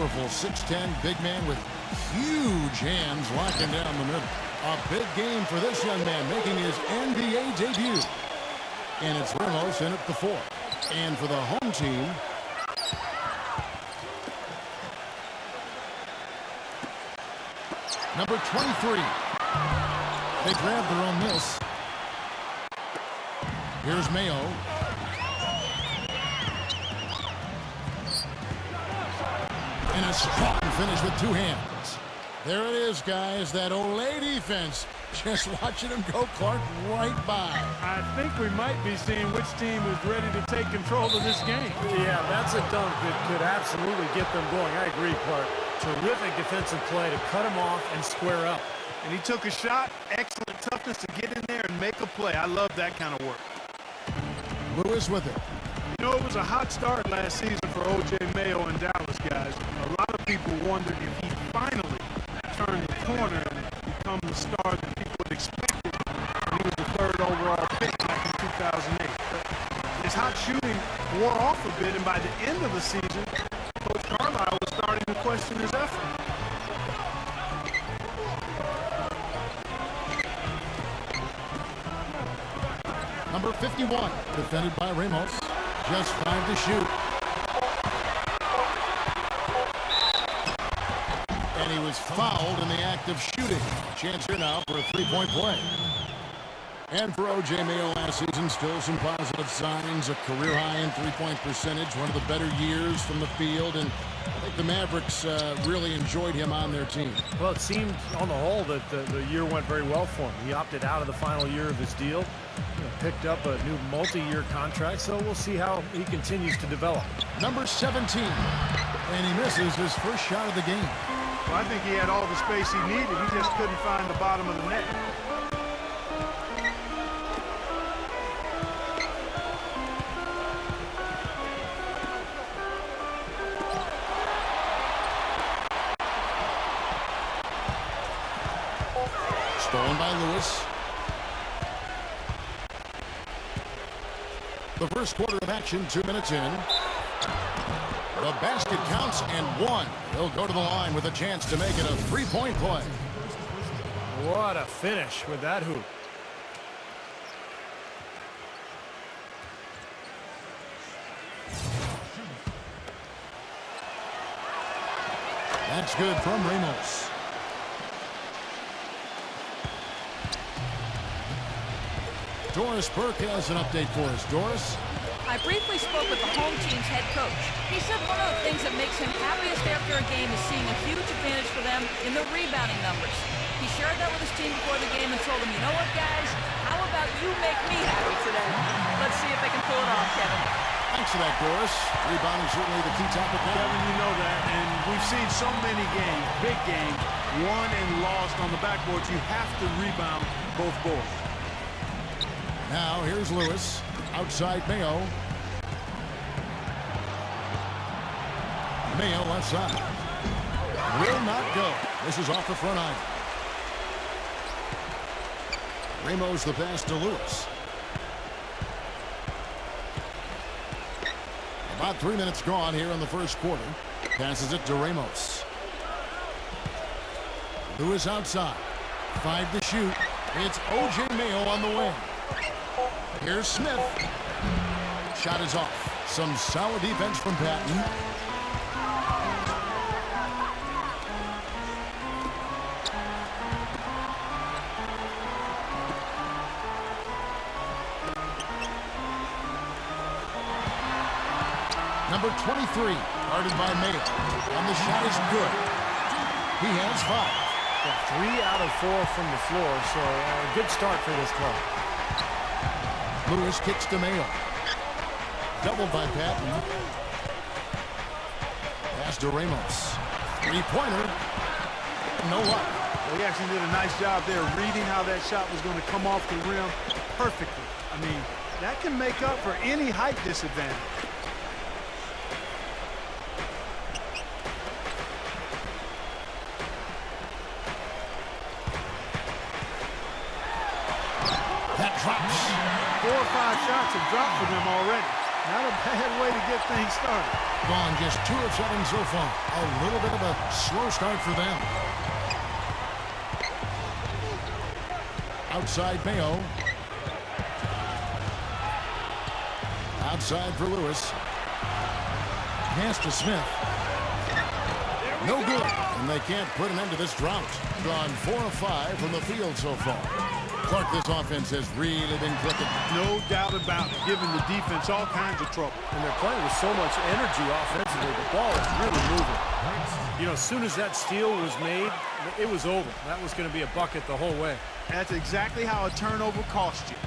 powerful 6'10" big man with huge hands locking down the middle. A big game for this young man making his NBA debut. And it's Ramos in at the 4. And for the home team, number 23. They grabbed their own miss. Here's Mayo. And a strong finish with 2 hands. There it is, guys. That Olay defense. Just watching him go, Clark, right by. I think we might be seeing which team is ready to take control of this game. Yeah, that's a dunk that could absolutely get them going. I agree, Clark. Terrific defensive play to cut him off and square up. And he took a shot. Excellent toughness to get in there and make a play. I love that kind of work. Lewis with it. You know, it was a hot start last season for O.J. Mayo in Dallas, guys. A lot of people wondered if he finally turned the corner and become the star that people had expected when he was the 3rd overall pick back in 2008. But his hot shooting wore off a bit, and by the end of the season, Coach Carlisle was starting to question his effort. Number 51, defended by Ramos. Just 5 to shoot. And he was fouled in the act of shooting. Chance here now for a 3-point play. And for O.J. Mayo last season, still some positive signs. A career high in 3-point percentage. One of the better years from the field. And I think the Mavericks really enjoyed him on their team. Well, it seemed on the whole that the year went very well for him. He opted out of the final year of his deal. Picked up a new multi-year contract, so we'll see how he continues to develop. Number 17. And he misses his first shot of the game. Well, I think he had all the space he needed. He just couldn't find the bottom of the net. Stolen by Lewis. The first quarter of action, 2 minutes in. The basket counts and 1. He'll go to the line with a chance to make it a 3-point play. What a finish with that hoop. That's good from Ramos. Doris Burke has an update for us. Doris? I briefly spoke with the home team's head coach. He said one of the things that makes him happiest after a game is seeing a huge advantage for them in the rebounding numbers. He shared that with his team before the game and told them, you know what, guys? How about you make me happy today? Let's see if they can pull it off, Kevin. Thanks for that, Doris. Rebounding certainly the key topic now. Kevin, you know that, and we've seen so many games, big games, won and lost on the backboards. You have to rebound both boards. Now, here's Lewis. Outside Mayo. Mayo left side. Will not go. This is off the front iron. Ramos the pass to Lewis. About 3 minutes gone here in the first quarter. Passes it to Ramos. Lewis outside. 5 to shoot. It's O.J. Mayo on the wing. Here's Smith. Shot is off. Some solid defense from Patton. Number 23, guarded by Mayo. And the shot is good. He has 5. Got 3 out of 4 from the floor, so a good start for this club. Lewis kicks to Mayo. Doubled by Patton. Pass to Ramos. 3-pointer. No luck. Well, he actually did a nice job there reading how that shot was going to come off the rim perfectly. I mean, that can make up for any height disadvantage. That drops. 4 or 5 shots have dropped for them already. Not a bad way to get things started. Gone just 2 of 7 so far. A little bit of a slow start for them. Outside Mayo. Outside for Lewis. Pass to Smith. No good. And they can't put an end to this drought. Gone 4 of 5 from the field so far. Clark, this offense has really been clicking. No doubt about it, giving the defense all kinds of trouble. And they're playing with so much energy offensively. The ball is really moving. You know, as soon as that steal was made, it was over. That was going to be a bucket the whole way. That's exactly how a turnover costs you.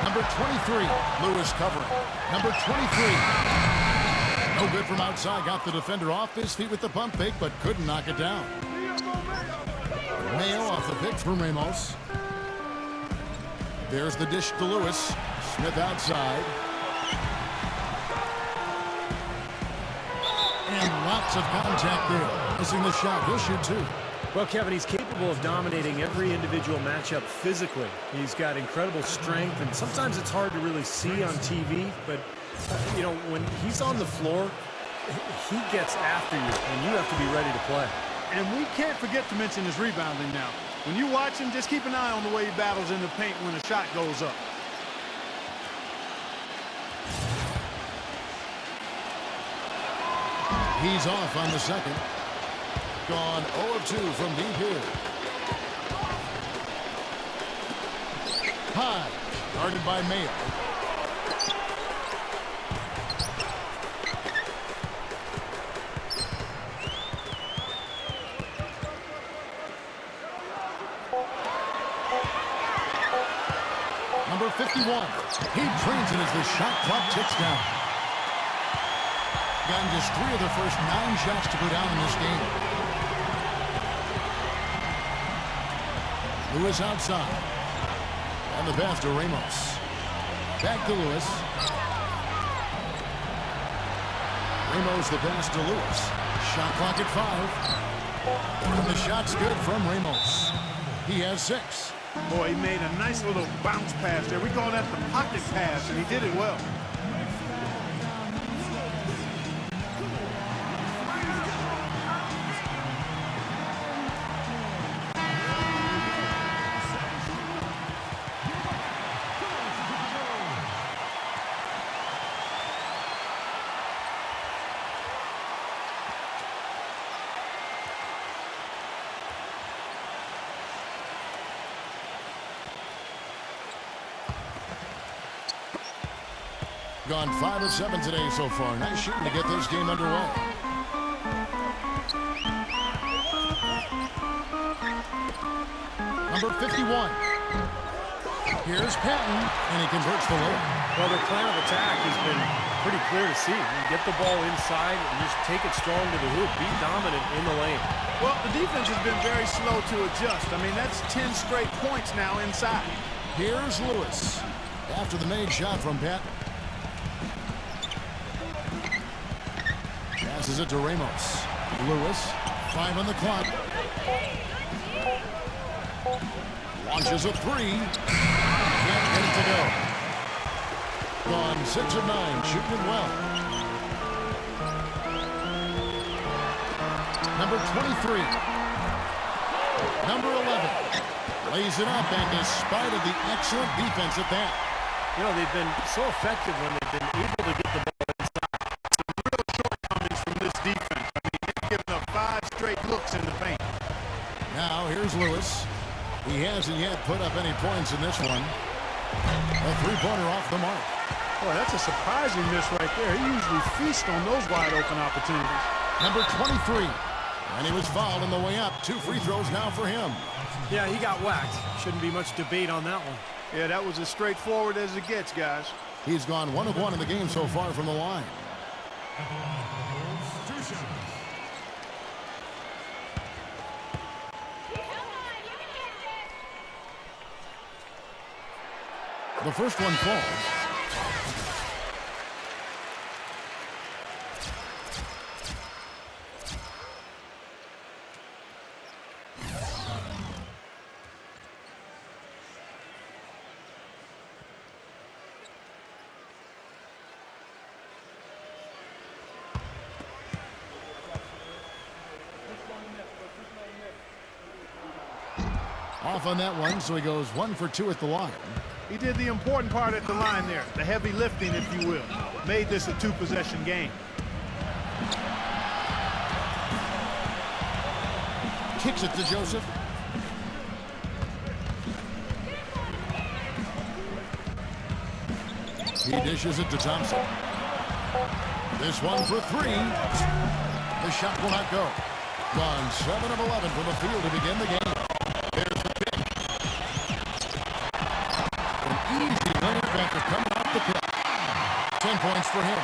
Number 23, Lewis covering. Number 23. No good from outside. Got the defender off his feet with the pump fake, but couldn't knock it down. Mayo off the pick from Ramos. There's the dish to Lewis. Smith outside. And lots of contact there. Missing the shot. He'll shoot 2. Well, Kevin, he's capable of dominating every individual matchup physically. He's got incredible strength, and sometimes it's hard to really see on TV, but, you know, when he's on the floor, he gets after you, and you have to be ready to play. And we can't forget to mention his rebounding now. When you watch him, just keep an eye on the way he battles in the paint when a shot goes up. He's off on the second. Gone 0 of 2 from deep here. High. Guarded by Mayo. Number 51. He trains it as the shot clock ticks down. Gotten just 3 of the first 9 shots to go down in this game. Lewis outside. And the pass to Ramos. Back to Lewis. Ramos the pass to Lewis. Shot clock at 5. And the shot's good from Ramos. He has 6. Boy, he made a nice little bounce pass there. We call that the pocket pass, and he did it well. Gone 5 of 7 today so far. Nice shooting to get this game underway. Number 51. Here's Patton, and he converts the layup. Well, their plan of attack has been pretty clear to see. You get the ball inside and just take it strong to the hoop. Be dominant in the lane. Well, the defense has been very slow to adjust. I mean, that's 10 straight points now inside. Here's Lewis. After the made shot from Patton. Passes it to Ramos. Lewis, 5 on the clock. Launches a 3. Can't get it to go. Gone 6 of 9, shooting it well. Number 23. Number 11. Lays it up, and despite of the excellent defense at that. You know, they've been so effective when they've been able to get the ball. From this defense. I mean, they've given up 5 straight looks in the paint. Now, here's Lewis. He hasn't yet put up any points in this one. A 3-pointer off the mark. Boy, that's a surprising miss right there. He usually feasts on those wide-open opportunities. Number 23. And he was fouled on the way up. 2 free throws now for him. Yeah, he got whacked. Shouldn't be much debate on that one. Yeah, that was as straightforward as it gets, guys. He's gone 1 of 1 in the game so far from the line. The first one falls. Off on that one, so he goes 1 for 2 at the line. He did the important part at the line there, the heavy lifting, if you will. Made this a 2-possession game. Kicks it to Joseph. He dishes it to Thompson. This one for 3. The shot will not go. Gone 7 of 11 from the field to begin the game. There's the pick. An easy layup after coming off the pick. 10 points for him.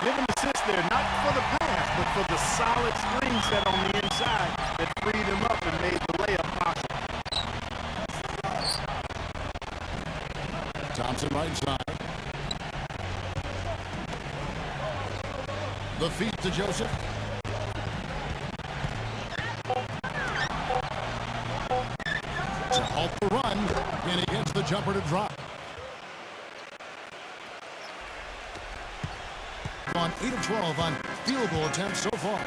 Give an assist there, not for the pass, but for the solid screen set on the inside that freed him up and made the layup possible. Thompson right side. The feet to Joseph. To halt the run, and he gets the jumper to drop. On 8 of 12 on field goal attempts so far.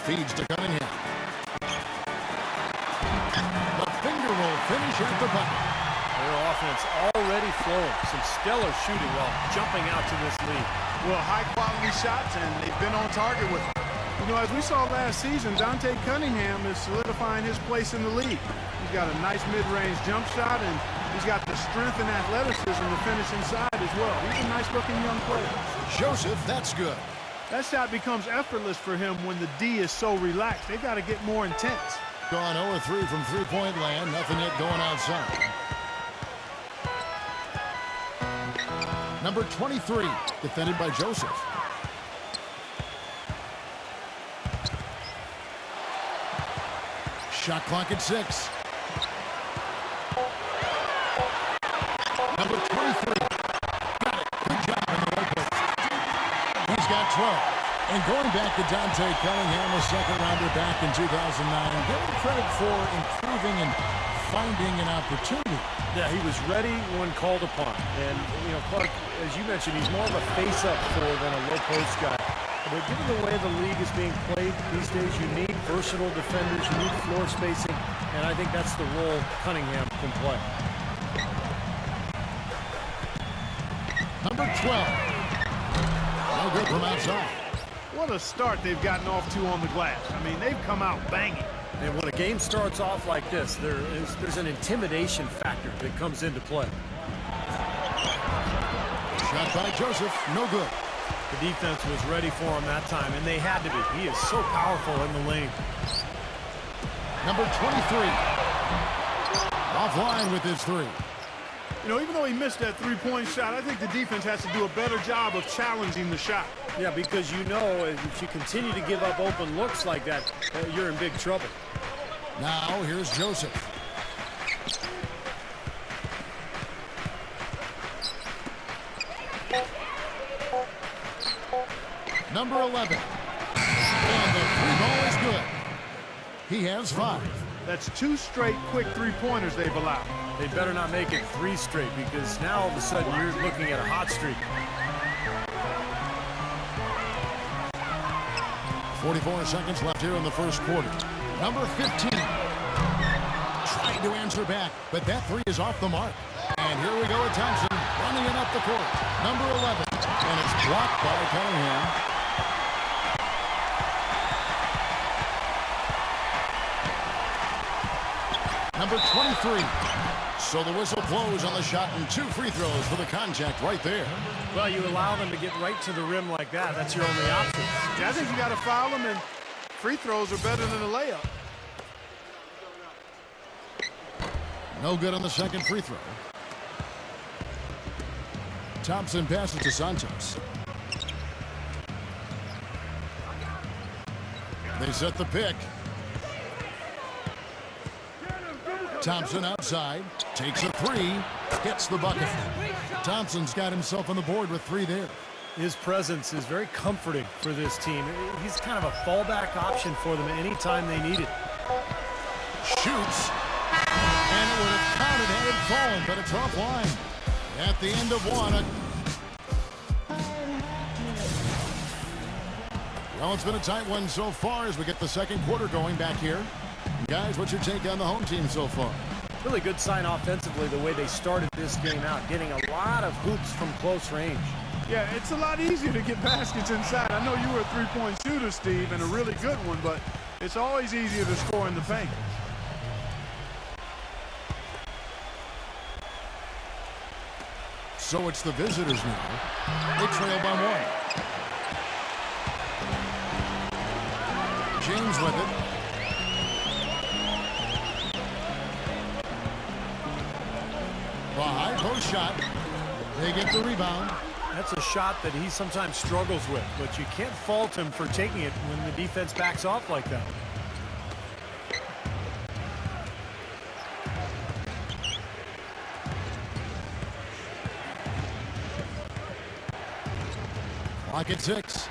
Feeds to Cunningham. The finger roll finish at the bucket. Their offense already flowing. Some stellar shooting while jumping out to this lead. Well, high-quality shots, and they've been on target with them. You know, as we saw last season, Dante Cunningham is solidifying his place in the league. He's got a nice mid-range jump shot, and he's got the strength and athleticism to finish inside as well. He's a nice-looking young player. Joseph, that's good. That shot becomes effortless for him when the D is so relaxed. They've got to get more intense. Gone 0-3 from three-point land. Nothing yet going outside. Number 23, defended by Joseph. Shot clock at 6. Number 23. Got it. Good job on the right post. He's got 12. And going back to Dante Cunningham, a second-rounder back in 2009, give him credit for improving and finding an opportunity. Yeah, he was ready when called upon. And, you know, Clark, as you mentioned, he's more of a face-up floor than a low-post guy. But given the way the league is being played these days, you need versatile defenders, you need floor spacing, and I think that's the role Cunningham can play. Number 12. No good from outside. What a start they've gotten off to on the glass. I mean, they've come out banging. And when a game starts off like this, there's an intimidation factor that comes into play. Shot by Joseph, no good. The defense was ready for him that time, and they had to be. He is so powerful in the lane. Number 23. Offline with his 3. You know, even though he missed that three-point shot, I think the defense has to do a better job of challenging the shot. Yeah, because you know if you continue to give up open looks like that, you're in big trouble. Now, here's Joseph. Number 11. And the 3-ball is good. He has 5. That's 2 straight quick three-pointers they've allowed. They better not make it 3 straight, because now all of a sudden you're looking at a hot streak. 44 seconds left here in the first quarter. Number 15. Trying to answer back, but that 3 is off the mark. And here we go with Thompson running it up the court. Number 11. And it's blocked by Cunningham. Number 23. So the whistle blows on the shot and 2 free throws for the contact right there. Well, you allow them to get right to the rim like that. That's your only option. Yeah, I think you got to foul them, and free throws are better than a layup. No good on the second free throw. Thompson passes to Santos. They set the pick. Thompson outside, takes a 3, gets the bucket. Thompson's got himself on the board with 3 there. His presence is very comforting for this team. He's kind of a fallback option for them anytime they need it. Shoots, and it would have counted had it fallen, but it's offline. At the end of 1, Well, it's been a tight one so far as we get the second quarter going back here. Guys, what's your take on the home team so far? Really good sign offensively the way they started this game out, getting a lot of hoops from close range. Yeah, it's a lot easier to get baskets inside. I know you were a three-point shooter, Steve, and a really good one, but it's always easier to score in the paint. So it's the visitors now. They trail by 1. James with it. A high post shot. They get the rebound. That's a shot that he sometimes struggles with, but you can't fault him for taking it when the defense backs off like that. Clock at 6.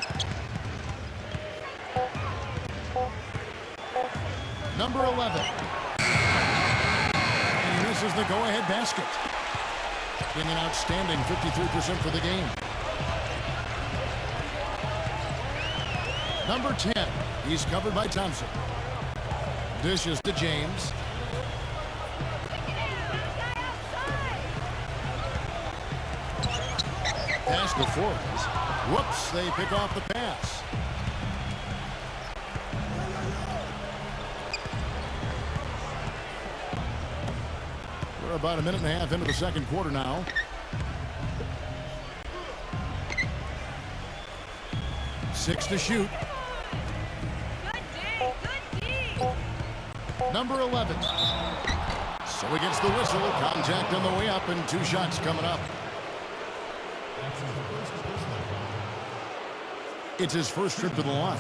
Number 11. And he misses the go-ahead basket. Getting an outstanding 53% for the game. Number 10. He's covered by Thompson. Dishes to James. Pass to Forbes. Whoops, they pick off the pass. We're about a minute and a half into the second quarter now. Six to shoot. Good D. Number 11. So he gets the whistle. Contact on the way up and 2 shots coming up. It's his first trip to the line.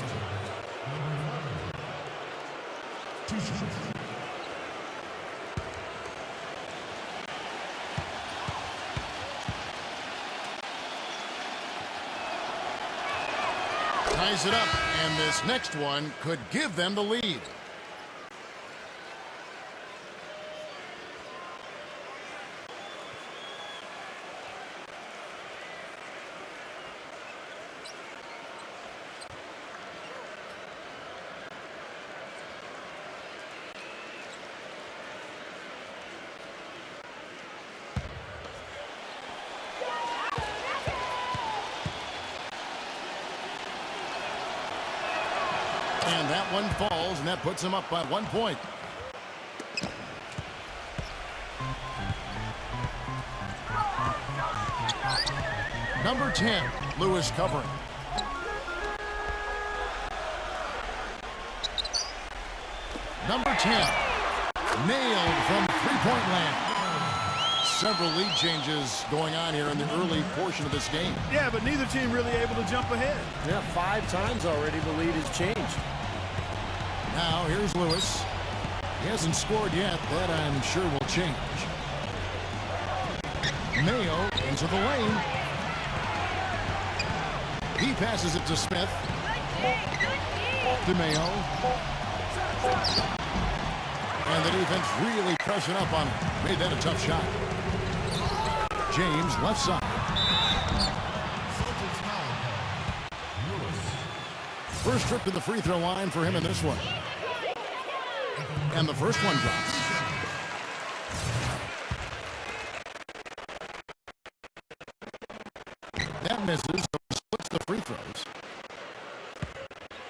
Ties it up, and this next one could give them the lead. And that one falls, and that puts him up by 1 point. Number 10, Lewis covering. Number 10, nailed from three-point land. Several lead changes going on here in the early portion of this game. Yeah, but neither team really able to jump ahead. Yeah, 5 times already the lead has changed. Now here's Lewis. He hasn't scored yet. That I'm sure will change. Mayo into the lane. He passes it to Smith. To Mayo. And the defense really pressing up on him. Made that a tough shot. James left side. First trip to the free throw line for him in this one. And the first one drops. That misses, so he splits the free throws.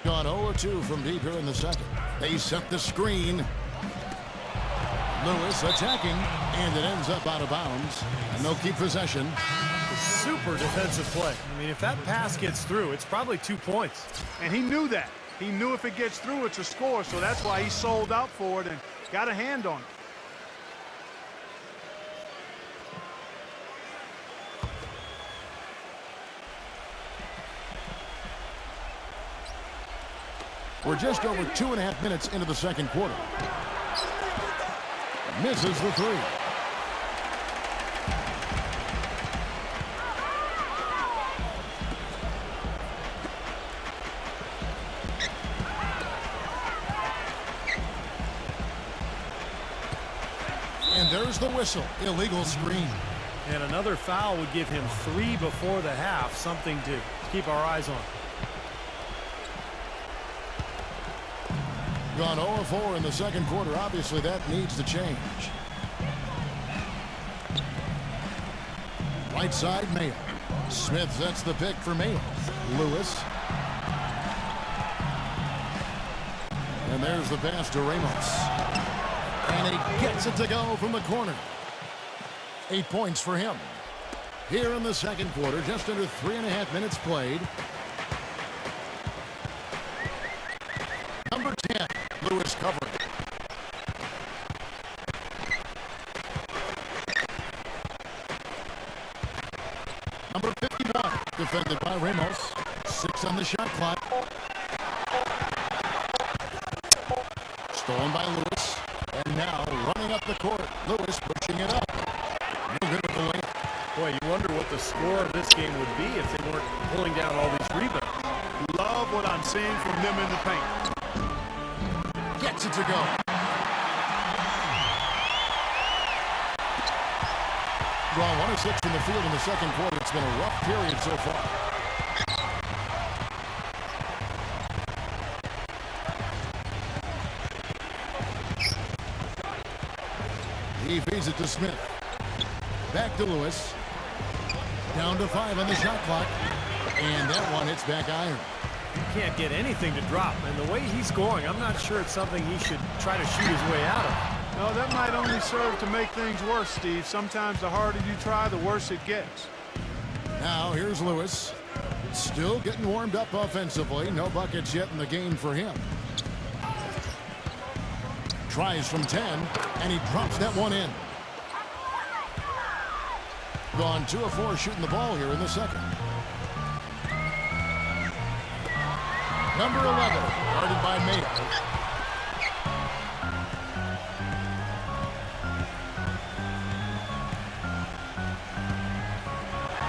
Gone 0-2 from deep here in the second. They set the screen. Lewis attacking, and it ends up out of bounds. And they'll keep possession. Super defensive play. I mean, if that pass gets through, it's probably 2 points. And he knew that. He knew if it gets through, it's a score, so that's why he sold out for it and got a hand on it. We're just over 2.5 minutes into the second quarter. Misses the three. And there's the whistle. Illegal screen. And another foul would give him 3 before the half, something to keep our eyes on. Gone 0-4 in the second quarter. Obviously, that needs to change. Right side, Mayo. Smith sets the pick for Mayo. Lewis. And there's the pass to Ramos. And he gets it to go from the corner. 8 points for him. Here in the second quarter, just under 3.5 minutes played. Number 10, Lewis covering. Number 51, defended by Ramos. 6 on the shot clock. Stolen by Lewis. And now running up the court. Lewis pushing it up. No good with the lane. Boy, you wonder what the score of this game would be if they weren't pulling down all these rebounds. Love what I'm seeing from them in the paint. Gets it to go. Draw 1 of 6 from the field in the second quarter. It's been a rough period so far. He feeds it to Smith. Back to Lewis. Down to 5 on the shot clock. And that one hits back iron. He can't get anything to drop. And the way he's scoring, I'm not sure it's something he should try to shoot his way out of. No, that might only serve to make things worse, Steve. Sometimes the harder you try, the worse it gets. Now here's Lewis. Still getting warmed up offensively. No buckets yet in the game for him. Tries from 10, and he drops that one in. Gone 2 of 4 shooting the ball here in the second. Number 11, guarded by Mayo.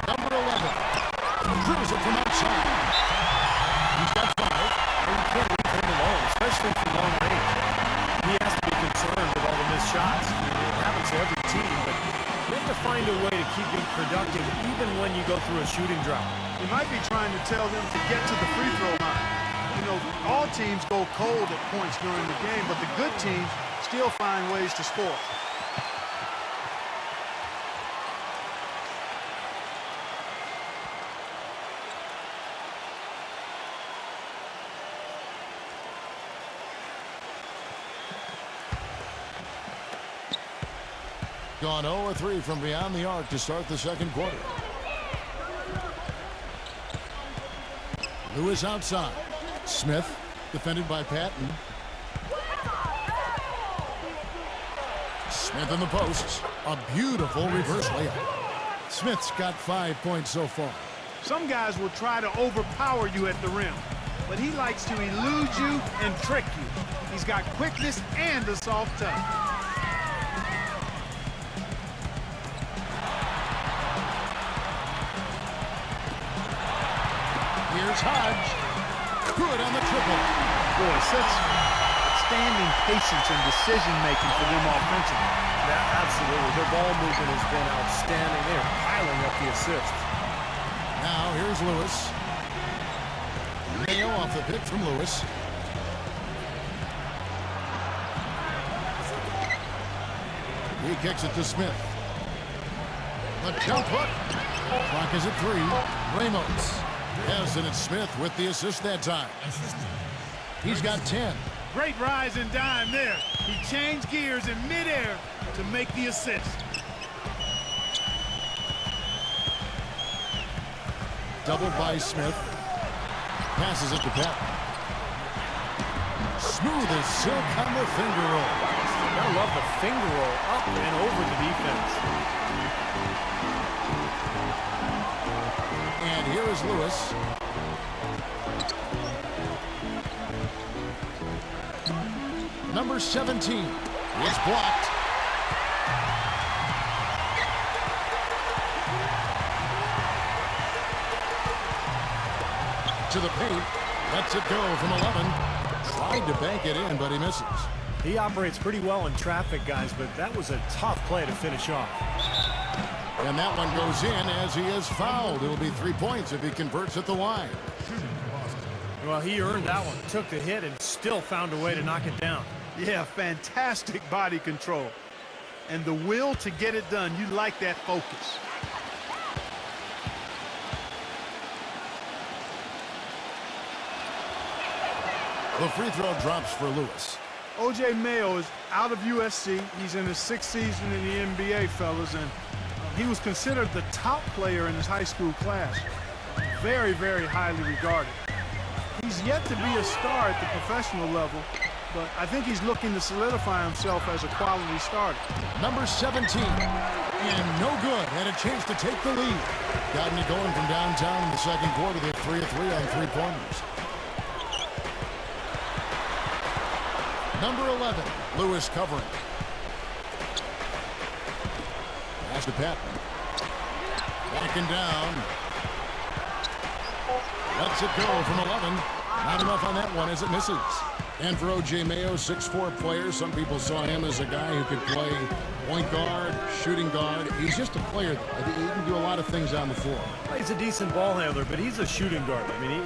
Number 11, drills it from outside. He's got 5. And you can't leave him alone, especially from long range. He has to be concerned with all the missed shots. It happens to every team, but you have to find a way to keep him productive even when you go through a shooting drought. He might be trying to tell them to get to the free throw line. You know, all teams go cold at points during the game, but the good teams still find ways to score. Gone 0-3 from beyond the arc to start the second quarter. Lewis outside. Smith, defended by Patton. Smith in the post. A beautiful reverse layup. Smith's got 5 points so far. Some guys will try to overpower you at the rim, but he likes to elude you and trick you. He's got quickness and a soft touch. Here's Hodge. Good on the triple. Boy, such outstanding patience and decision-making for them offensively. Yeah, absolutely. Their ball movement has been outstanding. They're piling up the assists. Now here's Lewis. Mayo off the pick from Lewis. He kicks it to Smith. The jump hook. Clock is at 3. Ramos. Yes, and it's Smith with the assist that time. He's got 10. Great rise and dime there. He changed gears in midair to make the assist. Doubled by Smith. Passes it to Patton. Smooth as silk on the finger roll. I love the finger roll up and over the defense. And here is Lewis. Number 17. It's blocked. To the paint. Lets it go from 11. Tried to bank it in, but he misses. He operates pretty well in traffic, guys, but that was a tough play to finish off. And that one goes in as he is fouled. It'll be 3 points if he converts at the line. Well, he earned that one. Took the hit and still found a way to knock it down. Yeah, fantastic body control. And the will to get it done. You like that focus. The free throw drops for Lewis. O.J. Mayo is out of USC. He's in his 6th season in the NBA, fellas, and he was considered the top player in his high school class. Very, very highly regarded. He's yet to be a star at the professional level, but I think he's looking to solidify himself as a quality starter. Number 17, and no good. Had a chance to take the lead. Gotten it going from downtown in the second quarter. They have 3 of 3 on three-pointers. Number 11, Lewis covering. Pass to Patton. Backing down. Lets it go from 11. Not enough on that one as it misses. And for O.J. Mayo, 6'4" player. Some people saw him as a guy who could play point guard, shooting guard. He's just a player. He can do a lot of things on the floor. He's a decent ball handler, but he's a shooting guard. I mean,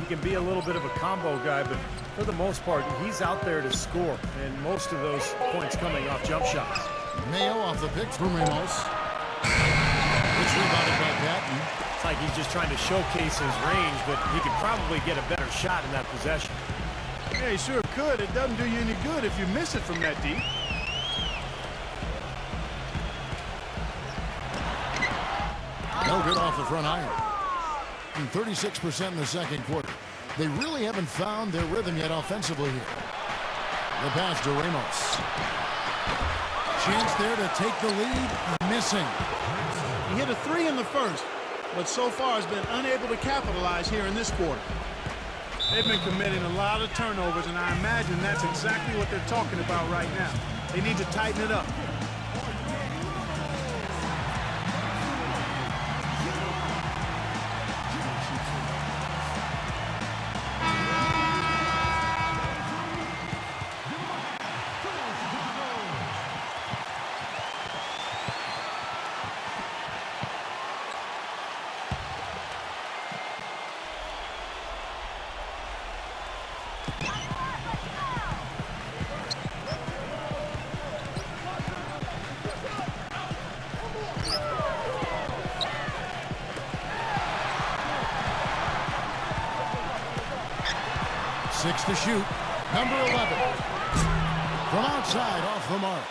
he can be a little bit of a combo guy, but for the most part, he's out there to score, and most of those points coming off jump shots. Mayo off the pick from Ramos. It's rebounded by Patton. It's like he's just trying to showcase his range, but he could probably get a better shot in that possession. Yeah, he sure could. It doesn't do you any good if you miss it from that deep. No good off the front iron. And 36% in the second quarter. They really haven't found their rhythm yet offensively here. The pass to Ramos. Chance there to take the lead. Missing. He hit a 3 in the first, but so far has been unable to capitalize here in this quarter. They've been committing a lot of turnovers, and I imagine that's exactly what they're talking about right now. They need to tighten it up. Six to shoot. Number 11. From outside, off the mark.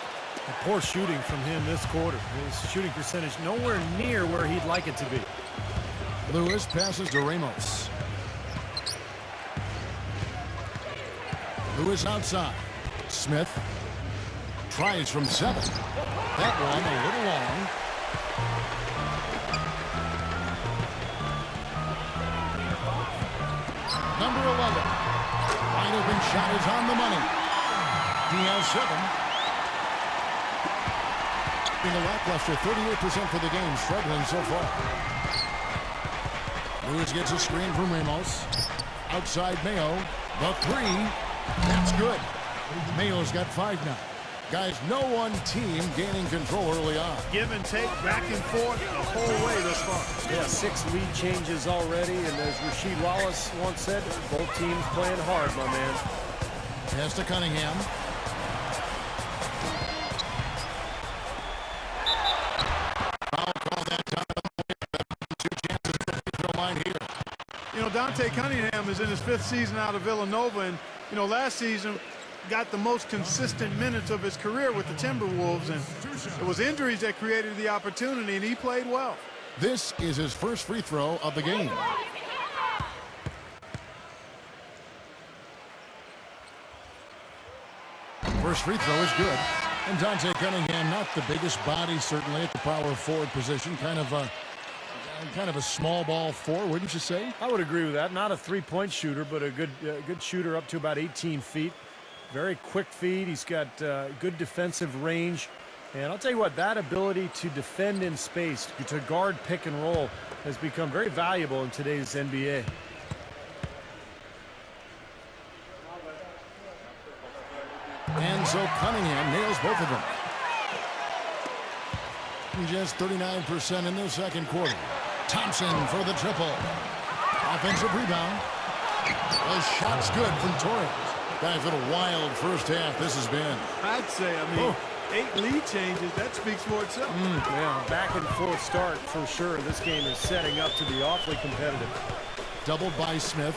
Poor shooting from him this quarter. His shooting percentage nowhere near where he'd like it to be. Lewis passes to Ramos. Lewis outside. Smith tries from 7. That one a little long. Number 11. Wide open shot is on the money. He has 7. In the lackluster, 38% for the game, struggling so far. Lewis gets a screen from Ramos. Outside Mayo. The 3. That's good. Mayo's got 5 now. Guys, no one team gaining control early on. Give and take, back and forth, the whole way thus far. Yeah, 6 lead changes already, and as Rasheed Wallace once said, both teams playing hard, my man. Pass to Cunningham. Foul call that time. 2 chances at the free throw line here. You know, Dante Cunningham is in his 5th season out of Villanova, and, you know, last season got the most consistent minutes of his career with the Timberwolves, and it was injuries that created the opportunity, and he played well. This is his first free throw of the game. First free throw is good. And Dante Cunningham, not the biggest body, certainly at the power forward position. Kind of a small ball 4, wouldn't you say? I would agree with that. Not a three-point shooter, but a good shooter up to about 18 feet. Very quick feet. He's got good defensive range. And I'll tell you what, that ability to defend in space, to guard pick and roll, has become very valuable in today's NBA. And so Cunningham nails both of them. Just 39% in the second quarter. Thompson for the triple. Offensive rebound. The shot's good from Torres. Guys, what a wild first half this has been. I'd say, 8 lead changes, that speaks for itself. Yeah, back and forth start for sure. This game is setting up to be awfully competitive. Doubled by Smith.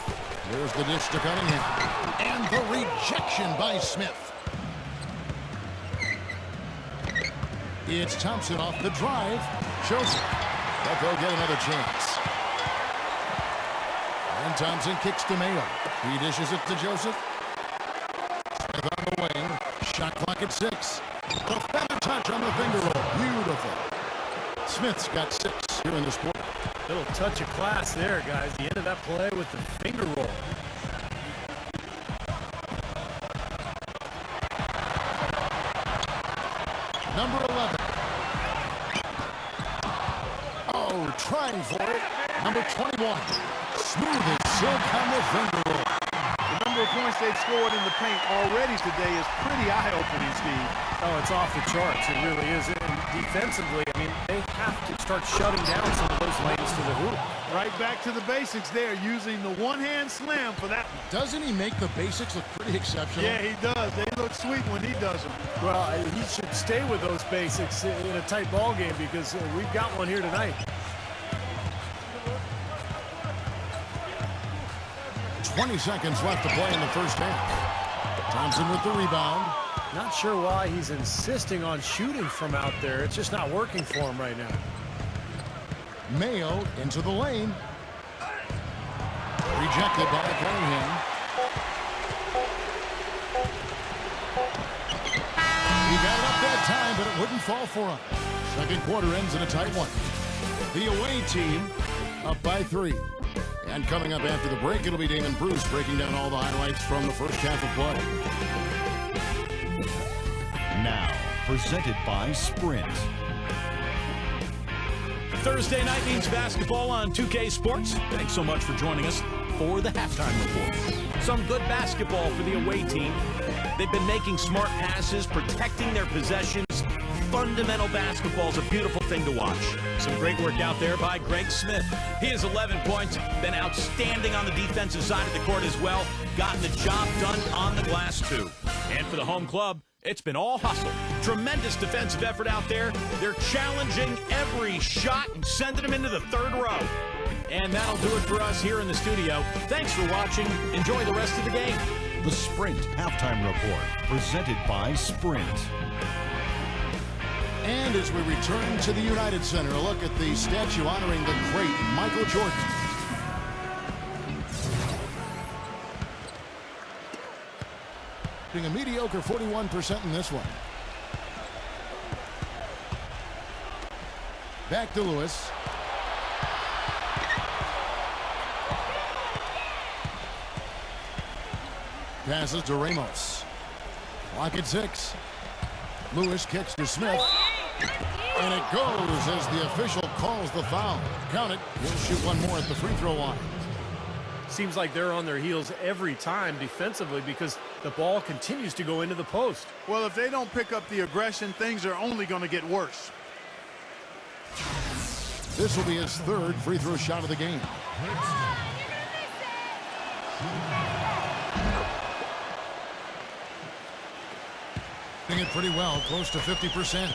There's the dish to Cunningham. And the rejection by Smith. It's Thompson off the drive. Shows it. But they'll get another chance. And Thompson kicks to Mayo. He dishes it to Joseph. Smith on the wing. Shot clock at 6. The feather touch on the finger roll. Beautiful. Smith's got 6 here in this quarter. Little touch of class there, guys. The end of that play with the finger roll. Number 11. Oh, trying for it. Number 21. Smooth as silk on the finger roll. The number of points they've scored in the paint already today is pretty eye-opening, Steve. Oh, it's off the charts. It really is. And defensively, they have to start shutting down some of those lanes to the hoop. Right back to the basics there, using the one-hand slam for that one. Doesn't he make the basics look pretty exceptional? Yeah, he does. They look sweet when he does them. Well, he should stay with those basics in a tight ball game because we've got one here tonight. 20 seconds left to play in the first half. Thompson with the rebound. Not sure why he's insisting on shooting from out there. It's just not working for him right now. Mayo into the lane. Rejected by Cunningham. He got it up that time, but it wouldn't fall for him. Second quarter ends in a tight one. The away team up by 3. And coming up after the break, it'll be Damon Bruce breaking down all the highlights from the first half of play. Now, presented by Sprint. Thursday night means basketball on 2K Sports. Thanks so much for joining us for the halftime report. Some good basketball for the away team. They've been making smart passes, protecting their possessions. Fundamental basketball is a beautiful thing to watch. Some great work out there by Greg Smith. He has 11 points, been outstanding on the defensive side of the court as well. Gotten the job done on the glass, too. And for the home club, it's been all hustle. Tremendous defensive effort out there. They're challenging every shot and sending them into the third row. And that'll do it for us here in the studio. Thanks for watching. Enjoy the rest of the game. The Sprint Halftime Report, presented by Sprint. And as we return to the United Center, a look at the statue honoring the great Michael Jordan. Being a mediocre 41% in this one. Back to Lewis. Passes to Ramos. Clock at 6. Lewis kicks to Smith. And it goes as the official calls the foul. Count it. He'll shoot one more at the free throw line. Seems like they're on their heels every time defensively because the ball continues to go into the post. Well, if they don't pick up the aggression, things are only going to get worse. This will be his 3rd free throw shot of the game. Doing it pretty well, close to 50%.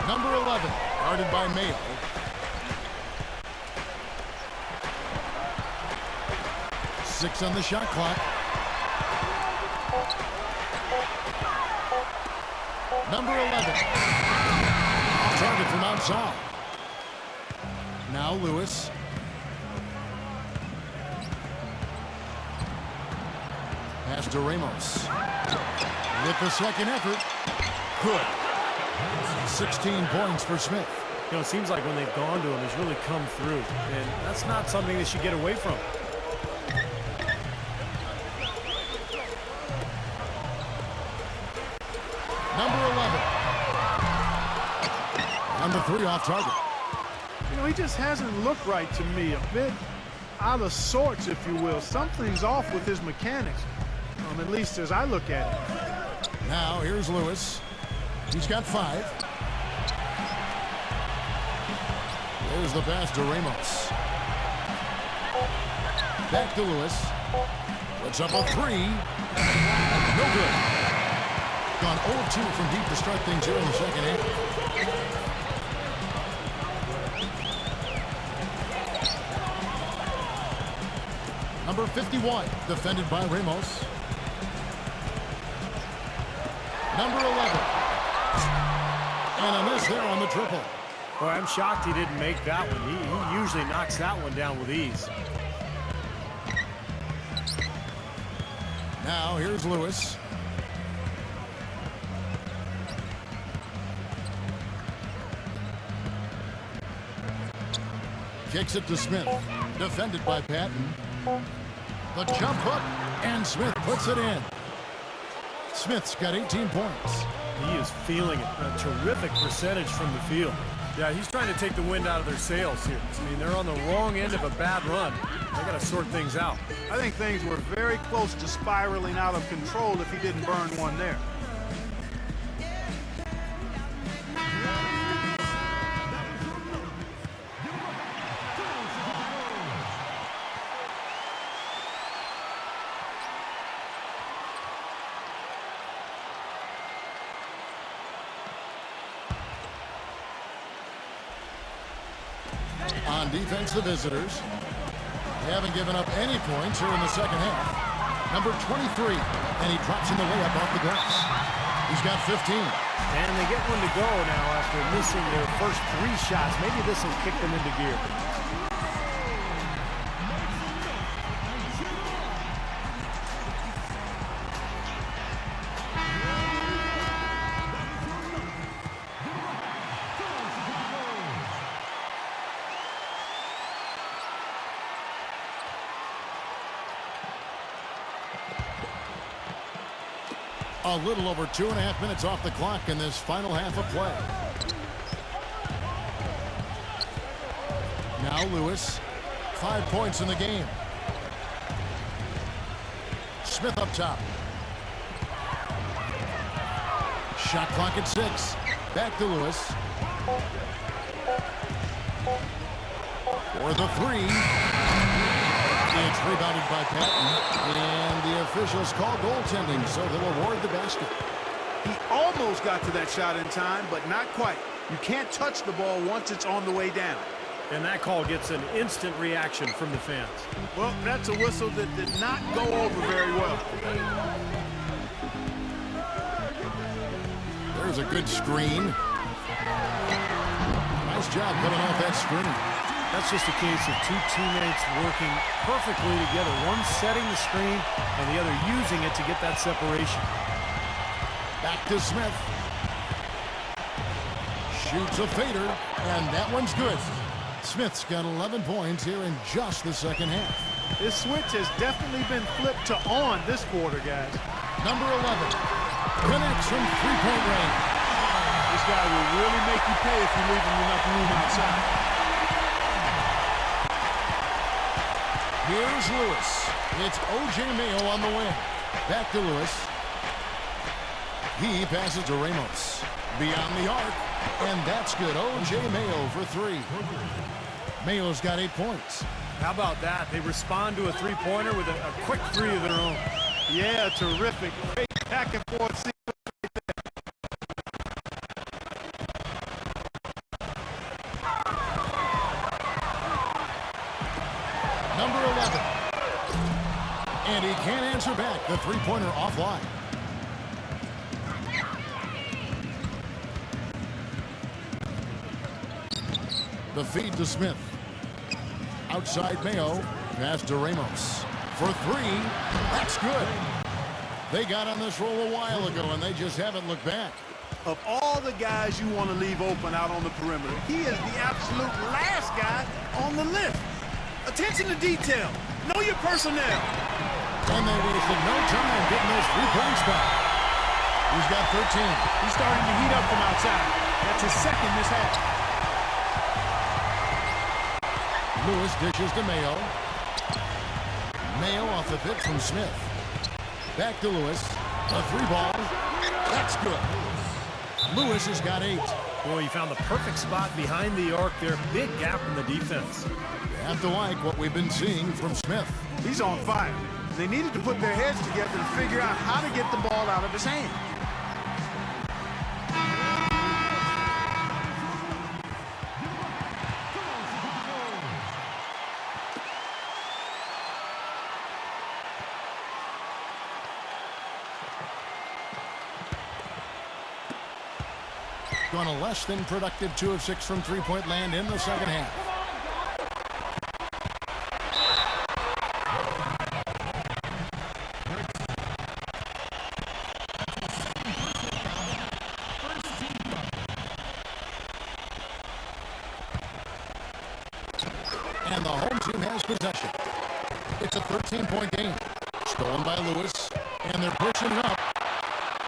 Number 11, guarded by Mayo. Six on the shot clock. Number 11. Target from outside. Now Lewis. Pass to Ramos. With the second effort. Good. 16 points for Smith. You know, it seems like when they've gone to him, he's really come through. And that's not something they should get away from. Number 11. Number 3 off target. You know, he just hasn't looked right to me. A bit out of sorts, if you will. Something's off with his mechanics, at least as I look at it. Now here's Lewis. He's got 5. Here's the pass to Ramos. Back to Lewis. Puts up a three. No good. Gone 0-2 from deep to start things here in the second half. Number 51, defended by Ramos. Number 11. And a miss there on the triple. Boy, I'm shocked he didn't make that one. He usually knocks that one down with ease. Now here's Lewis. Kicks it to Smith. Defended by Patton. The jump hook, and Smith puts it in. Smith's got 18 points. He is feeling it. A terrific percentage from the field. Yeah, he's trying to take the wind out of their sails here. I mean, they're on the wrong end of a bad run. They got to sort things out. I think things were very close to spiraling out of control if he didn't burn one there. On defense, the visitors. They haven't given up any points here in the second half. Number 23, and he drops in the layup off the glass. He's got 15. And they get one to go now after missing their first 3 shots. Maybe this will kick them into gear. A little over 2.5 minutes off the clock in this final half of play. Now Lewis, 5 points in the game. Smith up top. Shot clock at 6. Back to Lewis. For the 3. It's rebounded by Patton, and the officials call goaltending, so they'll award the basket. He almost got to that shot in time, but not quite. You can't touch the ball once it's on the way down. And that call gets an instant reaction from the fans. Well, that's a whistle that did not go over very well. There's a good screen. Nice job coming off that screen. That's just a case of 2 teammates working perfectly together. One setting the screen and the other using it to get that separation. Back to Smith. Shoots a fader, and that one's good. Smith's got 11 points here in just the second half. This switch has definitely been flipped to on this quarter, guys. Number 11 connects from three-point range. This guy will really make you pay if you leave him enough room outside. Here's Lewis. It's O.J. Mayo on the wing. Back to Lewis. He passes to Ramos. Beyond the arc. And that's good. O.J. Mayo for 3. Mayo's got 8 points. How about that? They respond to a three-pointer with a quick 3 of their own. Yeah, terrific. Great back and forth sequence. Number 11. And he can't answer back. The three-pointer offline. The feed to Smith. Outside Mayo. Pass to Ramos. For 3. That's good. They got on this roll a while ago, and they just haven't looked back. Of all the guys you want to leave open out on the perimeter, he is the absolute last guy on the list. Attention to detail. Know your personnel. And they wasted no time getting those 3 points back. He's got 13. He's starting to heat up from outside. That's his second this half. Lewis dishes to Mayo. Mayo off the pick from Smith. Back to Lewis. A 3 ball. That's good. Lewis has got 8. Boy, he found the perfect spot behind the arc there. Big gap in the defense. You have to like what we've been seeing from Smith. He's on fire. They needed to put their heads together and figure out how to get the ball out of his hand. On a less than productive 2 of 6 from three-point land in the second half. And the home team has possession. It's a 13-point game. Stolen by Lewis. And they're pushing it up.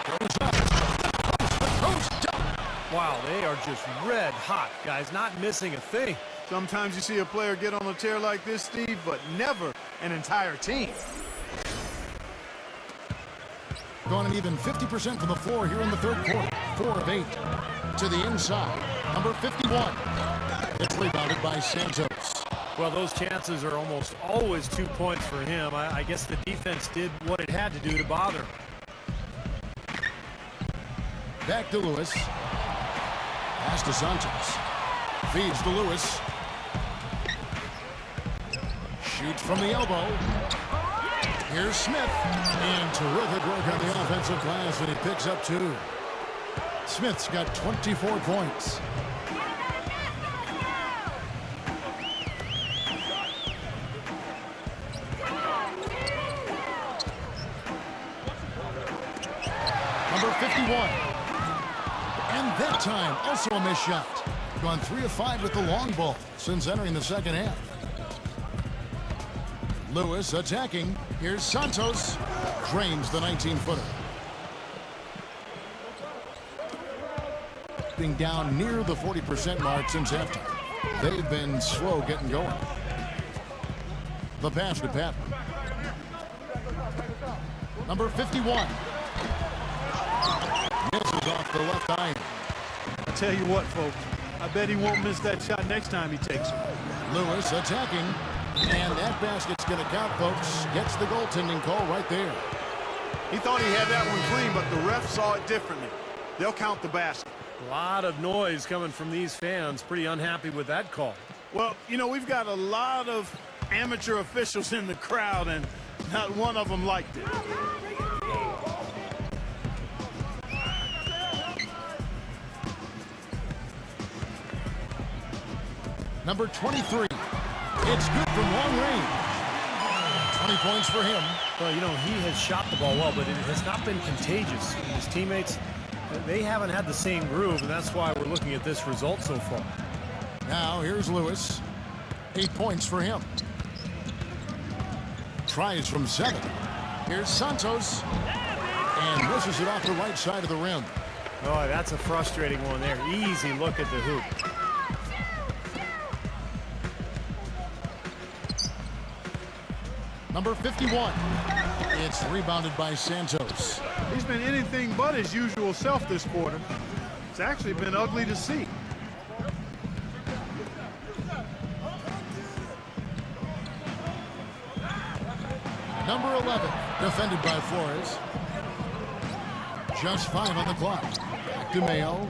Goes up. Wow, they are just red hot, guys, not missing a thing. Sometimes you see a player get on a tear like this, Steve, but never an entire team. Gone an even 50% from the floor here in the third quarter. 4 of 8 to the inside. Number 51. It's rebounded by Santos. Well, those chances are almost always 2 points for him. I guess the defense did what it had to do to bother him. Back to Lewis. Pass to Santos. Feeds to Lewis. Shoots from the elbow. Here's Smith. And terrific work on the offensive glass, and he picks up 2. Smith's got 24 points. Number 51. And that time, also a missed shot. Gone 3 of 5 with the long ball since entering the second half. Lewis attacking. Here's Santos. Drains the 19-footer. Being down near the 40% mark since halftime. They've been slow getting going. The pass to Patton. Number 51. Misses off the left iron. I tell you what, folks, I bet he won't miss that shot next time he takes it. Lewis attacking, and that basket's going to count, folks. Gets the goaltending call right there. He thought he had that one clean, but the ref saw it differently. They'll count the basket. A lot of noise coming from these fans. Pretty unhappy with that call. Well, you know, we've got a lot of amateur officials in the crowd, and not one of them liked it. Number 23. It's good from long range. 20 points for him. Well, you know, he has shot the ball well, but it has not been contagious. His teammates, they haven't had the same groove, and that's why we're looking at this result so far. Now, here's Lewis. 8 points for him. Tries from 7. Here's Santos. And misses it off the right side of the rim. Oh, that's a frustrating one there. Easy look at the hoop. Number 51. It's rebounded by Santos. He's been anything but his usual self this quarter. It's actually been ugly to see. Number 11, defended by Flores. Just 5 on the clock. Back to Mayo.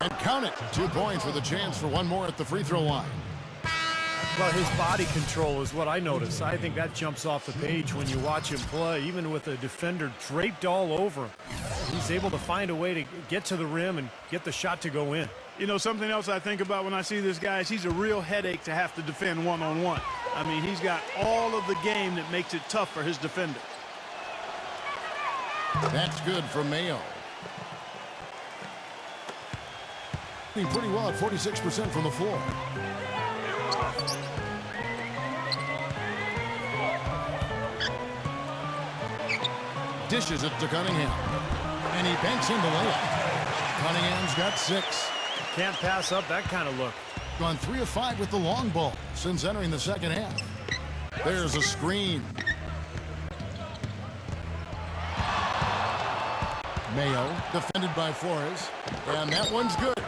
And count it. 2 points with a chance for one more at the free throw line. Well, his body control is what I notice. I think that jumps off the page when you watch him play, even with a defender draped all over him. He's able to find a way to get to the rim and get the shot to go in. You know, something else I think about when I see this guy is he's a real headache to have to defend one-on-one. I mean, he's got all of the game that makes it tough for his defender. That's good from Mayo. Doing pretty well at 46% from the floor. Dishes it to Cunningham. And he banks in the layup. Cunningham's got 6. Can't pass up that kind of look. Gone 3 of 5 with the long ball since entering the second half. There's a screen. Mayo, defended by Flores. And that one's good.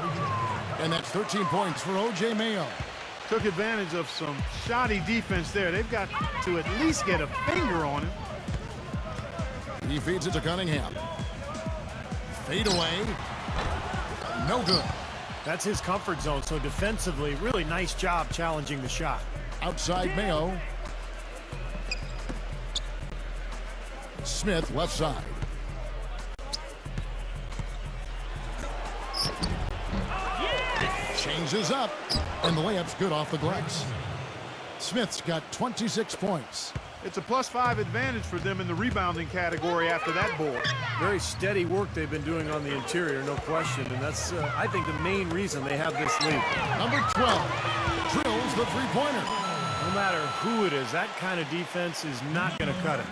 And that's 13 points for O.J. Mayo. Took advantage of some shoddy defense there. They've got to at least get a finger on him. He feeds it to Cunningham. Fade away. No good. That's his comfort zone, so defensively, really nice job challenging the shot. Outside Mayo. Smith, left side. Changes up, and the layup's good off the glass. Smith's got 26 points. It's a +5 advantage for them in the rebounding category after that board. Very steady work they've been doing on the interior, no question, and that's, I think, the main reason they have this lead. Number 12 drills the three-pointer. No matter who it is, that kind of defense is not going to cut it.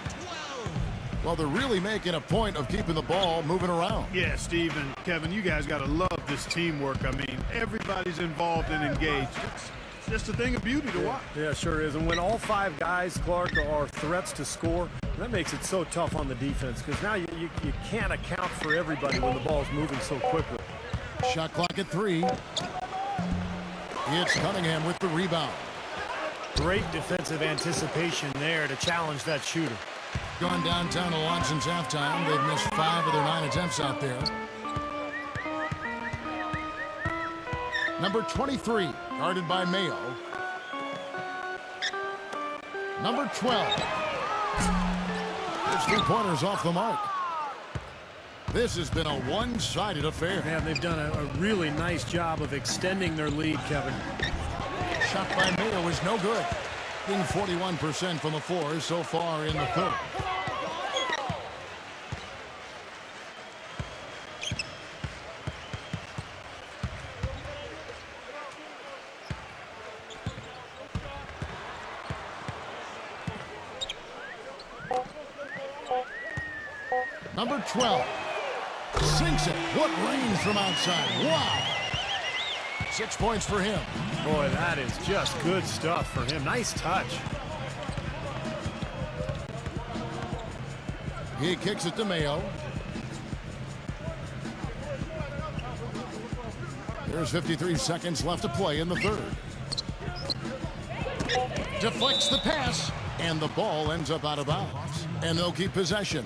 Well, they're really making a point of keeping the ball moving around. Yeah, Steve and Kevin, you guys got to love this teamwork. I mean, everybody's involved and engaged. It's just a thing of beauty to watch. Yeah, sure is. And when all 5 guys, Clark, are threats to score, that makes it so tough on the defense because now you can't account for everybody when the ball's moving so quickly. Shot clock at 3. It's Cunningham with the rebound. Great defensive anticipation there to challenge that shooter. Gone downtown a lot since halftime. They've missed 5 of their 9 attempts out there. Number 23, guarded by Mayo. Number 12. His three-pointers off the mark. This has been a one-sided affair. Man, they've done a really nice job of extending their lead, Kevin. Shot by Mayo is no good. Being 41% from the floor so far in the third. Number 12 sinks it. What range from outside. Wow. 6 points for him. Boy, that is just good stuff for him. Nice touch. He kicks it to Mayo. There's 53 seconds left to play in the third. Deflects the pass, and the ball ends up out of bounds. And they'll keep possession.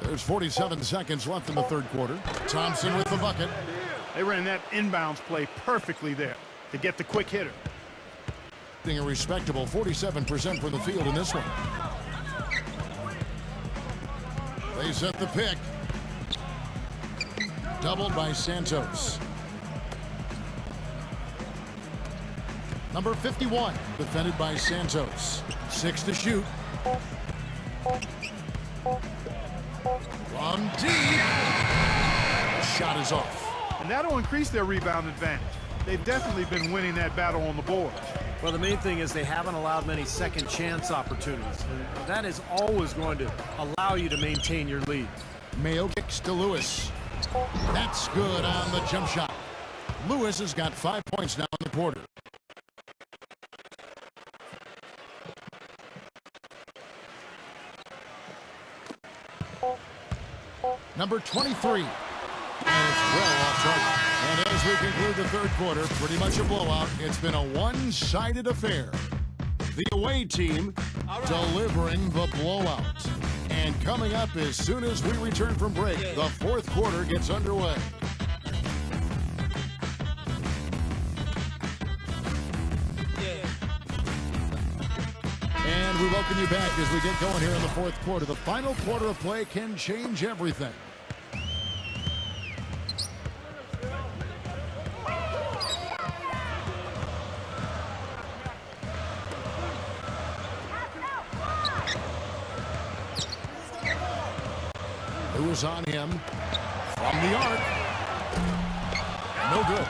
There's 47 seconds left in the third quarter. Thompson with the bucket. They ran that inbounds play perfectly there to get the quick hitter. A respectable 47% from the field in this one. They set the pick. Doubled by Santos. Number 51, defended by Santos. 6 to shoot. From deep. The shot is off. And that'll increase their rebound advantage. They've definitely been winning that battle on the board. Well, the main thing is they haven't allowed many second chance opportunities. And that is always going to allow you to maintain your lead. Mayo kicks to Lewis. That's good on the jump shot. Lewis has got 5 points now in the quarter. Number 23. And it's well off target. And as we conclude the third quarter, pretty much a blowout. It's been a one-sided affair. The away team delivering the blowout. And coming up as soon as we return from break, the fourth quarter gets underway. And we welcome you back as we get going here in the fourth quarter. The final quarter of play can change everything. Who is on him from the arc? No good.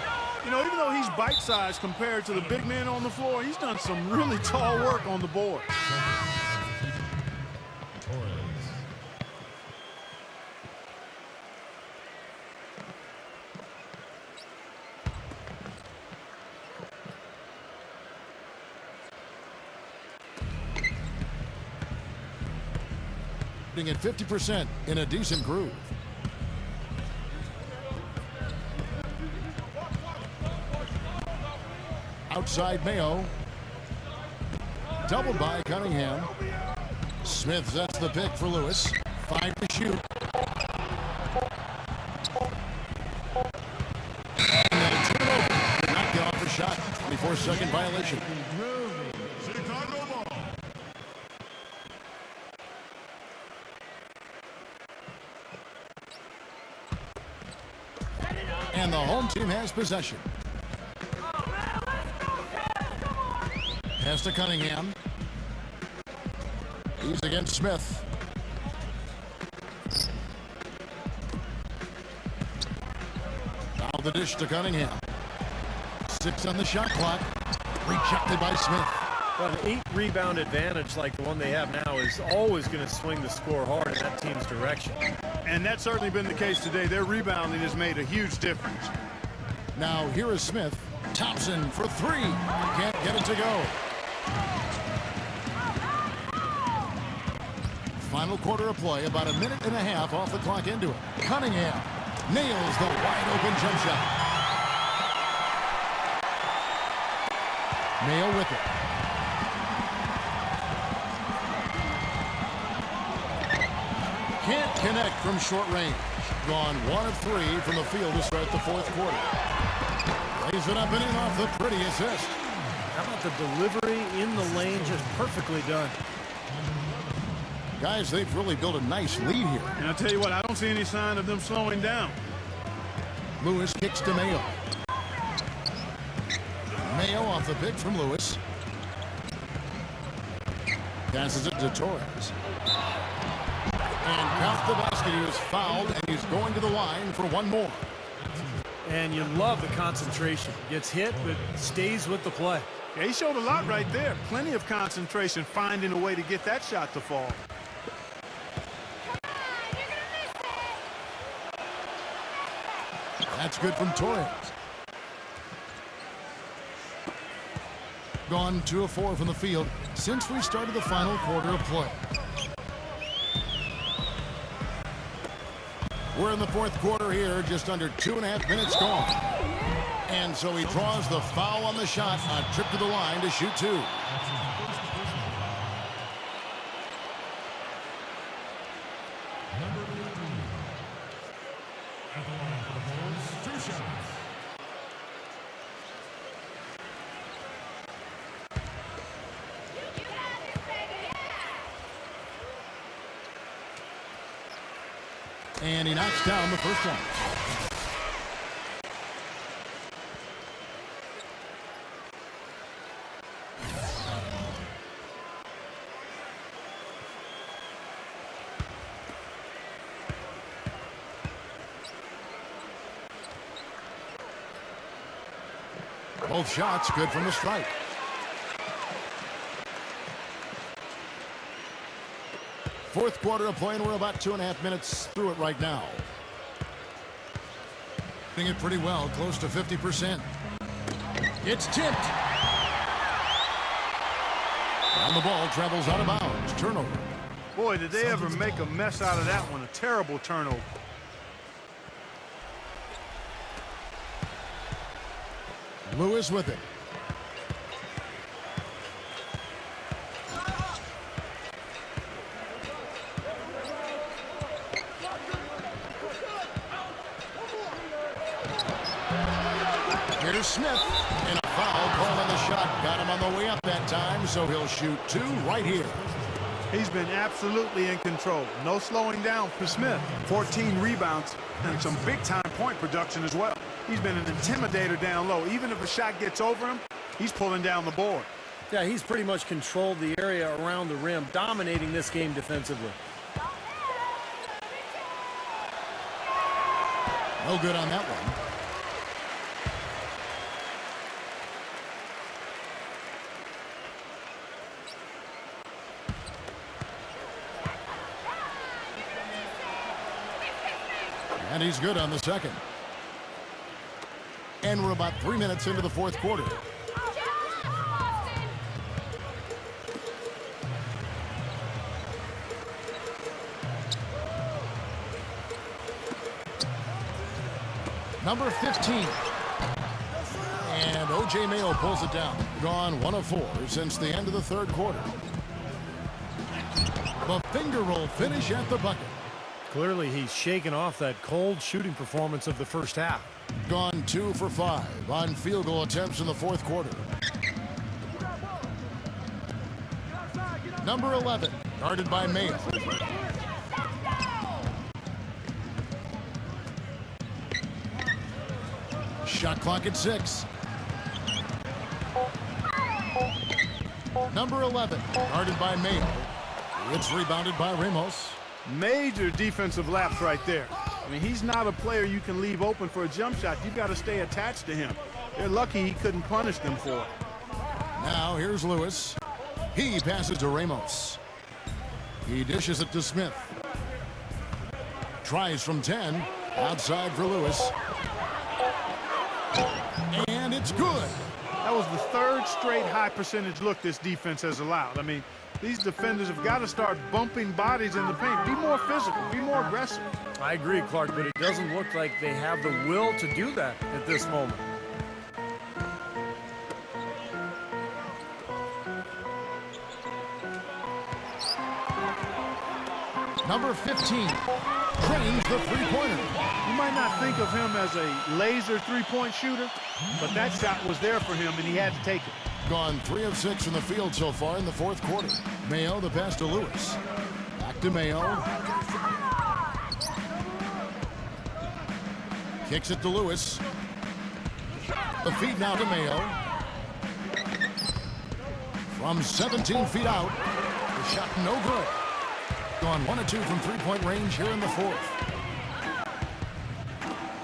You know, even though he's bite-sized compared to the big men on the floor, he's done some really tall work on the board. At 50% in a decent groove. Outside Mayo. Doubled by Cunningham. Smith sets the pick for Lewis. 5 to shoot. And then turn it over. Not get off the shot. 24-second violation. And the home team has possession. Pass to Cunningham. He's against Smith. Now the dish to Cunningham. 6 on the shot clock. Rejected by Smith. Well, an 8-rebound advantage like the one they have now is always going to swing the score hard in that team's direction. And that's certainly been the case today. Their rebounding has made a huge difference. Now here is Smith. Thompson for 3. Can't get it to go. Final quarter of play, about a minute and a half off the clock into it. Cunningham nails the wide open jump shot. Mayo with it. Can't connect from short range. Gone 1 of 3 from the field to start the fourth quarter. Lays it up and in off the pretty assist. How about the delivery in the lane? Just perfectly done. Guys, they've really built a nice lead here. And I'll tell you what, I don't see any sign of them slowing down. Lewis kicks to Mayo. Mayo off the pick from Lewis. Passes it to Torres. And count the basket. He was fouled, and he's going to the line for one more. And you love the concentration. Gets hit, but stays with the play. Yeah, he showed a lot right there. Plenty of concentration, finding a way to get that shot to fall. That's good from Torres. Gone 2 of 4 from the field since we started the final quarter of play. We're in the fourth quarter here, just under 2.5 minutes gone. And so he draws the foul on the shot, a trip to the line to shoot 2. And he knocks down the first one. Both shots good from the strike. Fourth quarter of play, and we're about 2.5 minutes through it right now. Doing it pretty well, close to 50%. It's tipped. And the ball travels out of bounds. Turnover. Boy, did they ever make a mess out of that one. A terrible turnover. Lewis with it. Here's Smith, and a foul called on the shot. Got him on the way up that time, so he'll shoot 2 right here. He's been absolutely in control. No slowing down for Smith. 14 rebounds and some big-time point production as well. He's been an intimidator down low. Even if a shot gets over him, he's pulling down the board. Yeah, he's pretty much controlled the area around the rim, dominating this game defensively. No good on that one. And he's good on the second. And we're about 3 minutes into the fourth quarter. Number 15. And O.J. Mayo pulls it down. Gone 1 of 4 since the end of the third quarter. The finger roll finish at the bucket. Clearly, he's shaken off that cold shooting performance of the first half. Gone 2 for 5 on field goal attempts in the fourth quarter. Number 11, guarded by Mayo. Shot clock at 6. Number 11, guarded by Mayo. It's rebounded by Ramos. Major defensive lapse right there. I mean, he's not a player you can leave open for a jump shot. You've got to stay attached to him. They're lucky he couldn't punish them for it. Now here's Lewis. He passes to Ramos. He dishes it to Smith. Tries from 10. Outside for Lewis. And it's good. That was the third straight high percentage look this defense has allowed. I mean, these defenders have got to start bumping bodies in the paint. Be more physical. Be more aggressive. I agree, Clark, but it doesn't look like they have the will to do that at this moment. Number 15 trains the three-pointer. You might not think of him as a laser three-point shooter, but that shot was there for him, and he had to take it. Gone 3 of 6 from the field so far in the fourth quarter. Mayo, the pass to Lewis. Back to Mayo. Kicks it to Lewis. The feed now to Mayo. From 17 feet out. The shot no good. Gone 1 of 2 from three-point range here in the fourth.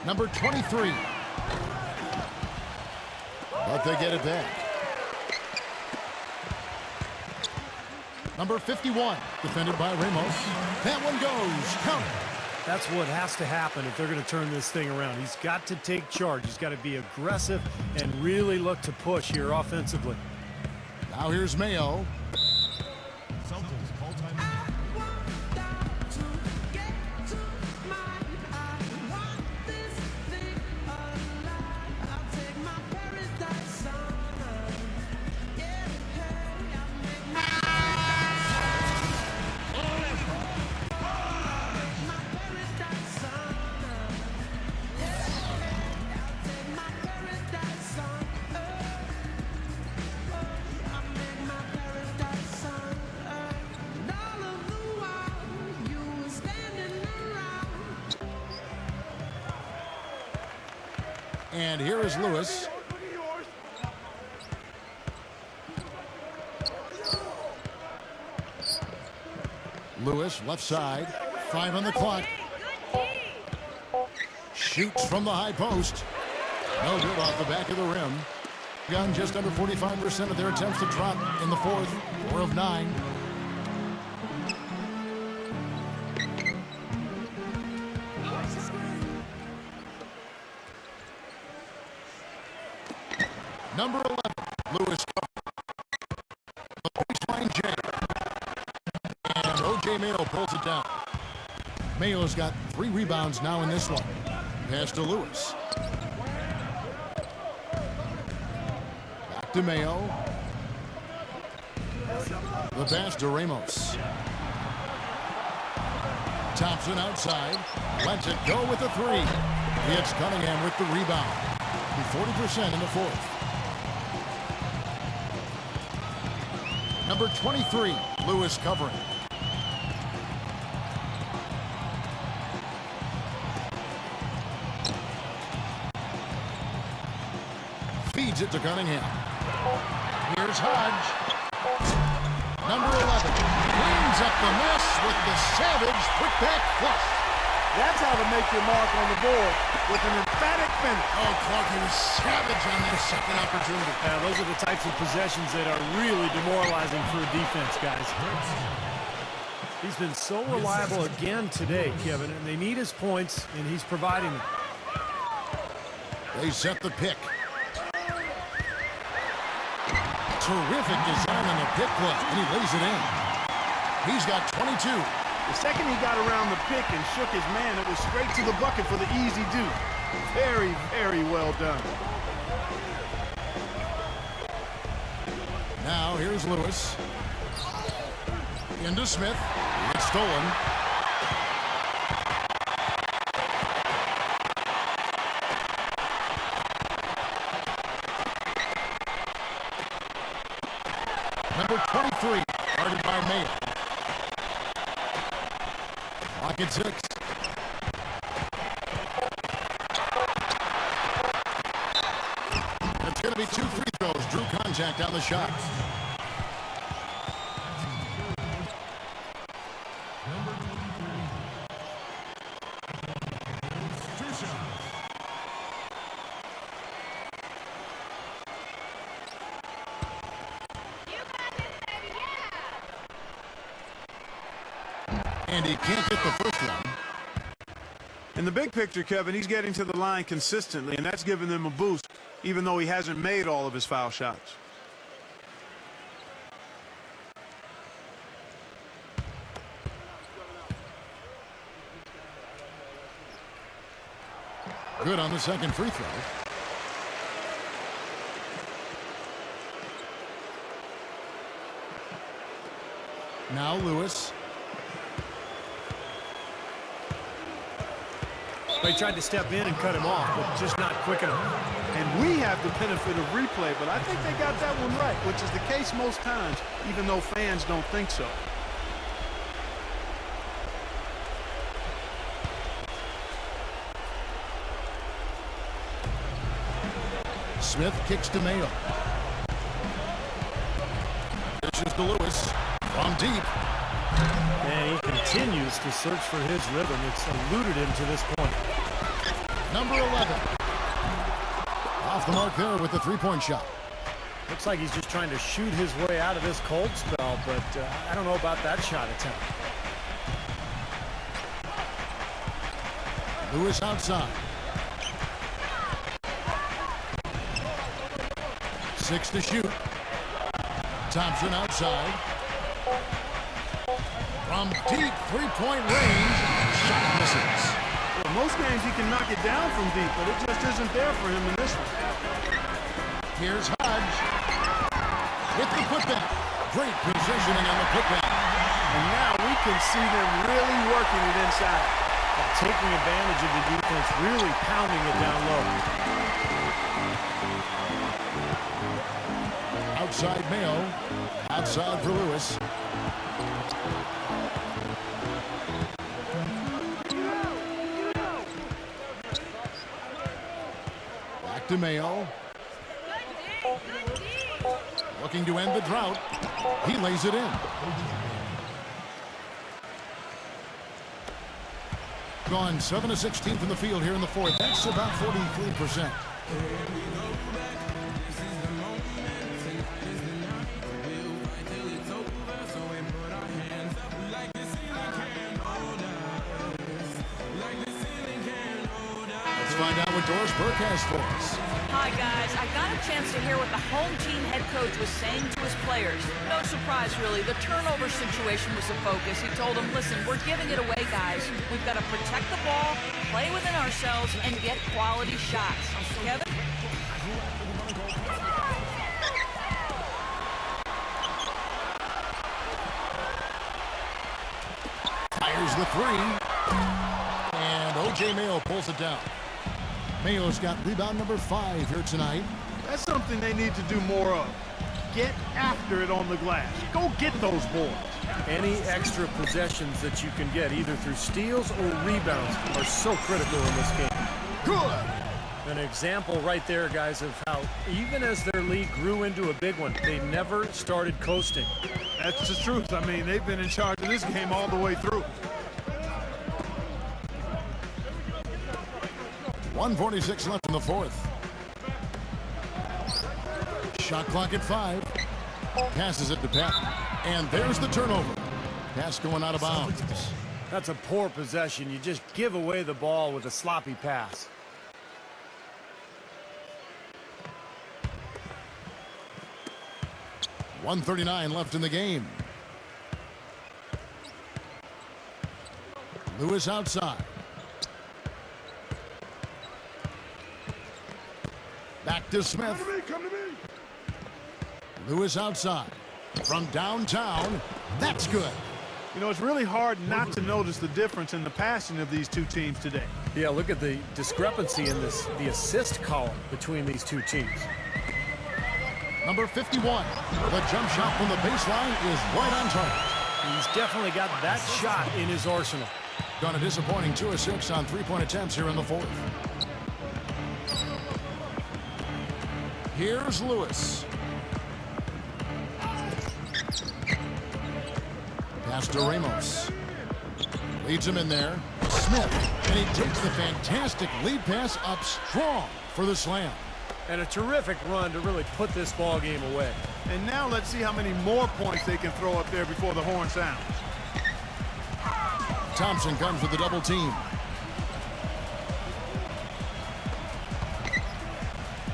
Number 23. But they get it back. Number 51, defended by Ramos. That one goes. Count it. That's what has to happen if they're going to turn this thing around. He's got to take charge. He's got to be aggressive and really look to push here offensively. Now here's Mayo. And here is Lewis. Lewis, left side. 5 on the clock. Shoots from the high post. No good off the back of the rim. Gun just under 45% of their attempts to drop in the fourth. 4 of 9. Number 11, Lewis. The baseline jam. And O.J. Mayo pulls it down. Mayo's got 3 rebounds now in this one. Pass to Lewis. Back to Mayo. The pass to Ramos. Thompson outside. Lets it go with the 3. It's Cunningham with the rebound. 40% in the fourth. Number 23, Lewis covering. Feeds it to Cunningham. Here's Hodge. Number 11 cleans up the mess with the savage putback flush. That's how to make your mark on the board, with an emphatic finish. Oh, Clark, he was savage on that second opportunity. Those are the types of possessions that are really demoralizing for a defense, guys. He's been so reliable again today, Kevin, and they need his points, and he's providing them. They set the pick. Terrific design on the pick play, and he lays it in. He's got 22. The second he got around the pick and shook his man, it was straight to the bucket for the easy do. Very, very well done. Now here's Lewis. Into Smith. It's stolen. Number 23, guarded by Mayo. Clock at 6. It's going to be 2 free throws. Drew contact on the shot. And he can't get the first one. In the big picture, Kevin, he's getting to the line consistently, and that's giving them a boost, even though he hasn't made all of his foul shots. Good on the second free throw. Now Lewis. They tried to step in and cut him off, but just not quick enough. And we have the benefit of replay, but I think they got that one right, which is the case most times, even though fans don't think so. Smith kicks to Mayo. Dishes to Lewis from deep. And he continues to search for his rhythm. It's eluded him to this point. Number 11. Off the mark there with the three-point shot. Looks like he's just trying to shoot his way out of this cold spell, but I don't know about that shot attempt. Lewis outside. 6 to shoot. Thompson outside. From deep three-point range, shot misses. Well, most games he can knock it down from deep, but it just isn't there for him in this one. Here's Hodge with the putback. Great positioning on the putback. And now we can see them really working it inside. Taking advantage of the defense, really pounding it down low. Outside Mayo. Outside for Lewis. Back to Mayo. Looking to end the drought. He lays it in. Gone 7 of 16 from the field here in the fourth. That's about 43%. Let's find out what Doris Burke has for us. Hi, guys. I got a chance to hear what the home team head coach was saying to his players. No surprise, really. The turnover situation was the focus. He told them, listen, we're giving it away, guys. We've got to protect the ball, play within ourselves, and get quality shots. Kevin? Fires the three. And O.J. Mayo pulls it down. Mayo's got rebound number 5 here tonight. That's something they need to do more of. Get after it on the glass. Go get those boards. Any extra possessions that you can get, either through steals or rebounds, are so critical in this game. Good. An example right there, guys, of how even as their lead grew into a big one, they never started coasting. That's the truth. I mean, they've been in charge of this game all the way through. 1:46 left in the fourth. Shot clock at 5. Passes it to Pat. And there's the turnover. Pass going out of bounds. That's a poor possession. You just give away the ball with a sloppy pass. .139 left in the game. Lewis outside. Back to Smith. Come to me. Lewis outside. From downtown. That's good. You know, it's really hard not to notice the difference in the passing of these two teams today. Yeah, look at the discrepancy in the assist column between these two teams. Number 51. The jump shot from the baseline is right on target. He's definitely got that shot in his arsenal. Gone a disappointing 2 of 6 on 3-point attempts here in the fourth. Here's Lewis. Pass to Ramos. Leads him in there. Smith. And he takes the fantastic lead pass up strong for the slam. And a terrific run to really put this ball game away. And now let's see how many more points they can throw up there before the horn sounds. Thompson comes with the double team.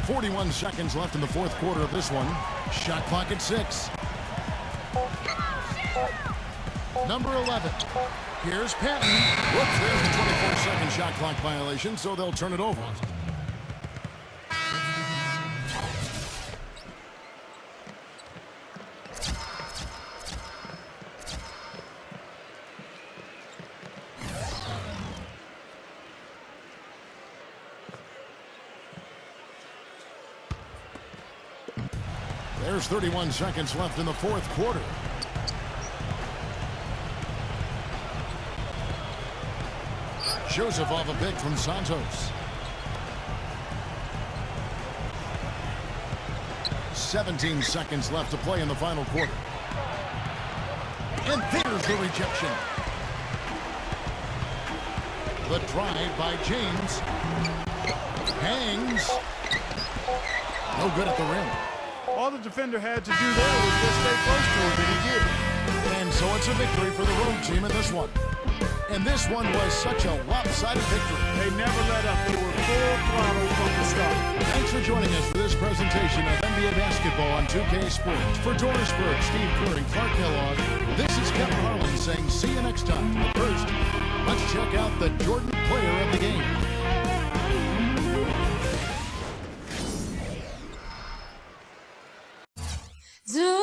41 seconds left in the fourth quarter of this one. Shot clock at 6. Number 11. Here's Patton. Whoops, there's the 24-second shot clock violation, so they'll turn it over. There's 31 seconds left in the fourth quarter. Joseph off a pick from Santos. 17 seconds left to play in the final quarter. And there's the rejection. The drive by James. Hangs. No good at the rim. All the defender had to do there was just stay close to him, and he did. And so it's a victory for the road team in this one. And this one was such a lopsided victory. They never let up. They were full throttle from the start. Thanks for joining us for this presentation of NBA basketball on 2K Sports. For Doris Burke, Steve Kerr, and Clark Kellogg, this is Kevin Harlan saying see you next time. But first, let's check out the Jordan player of the game. Zoo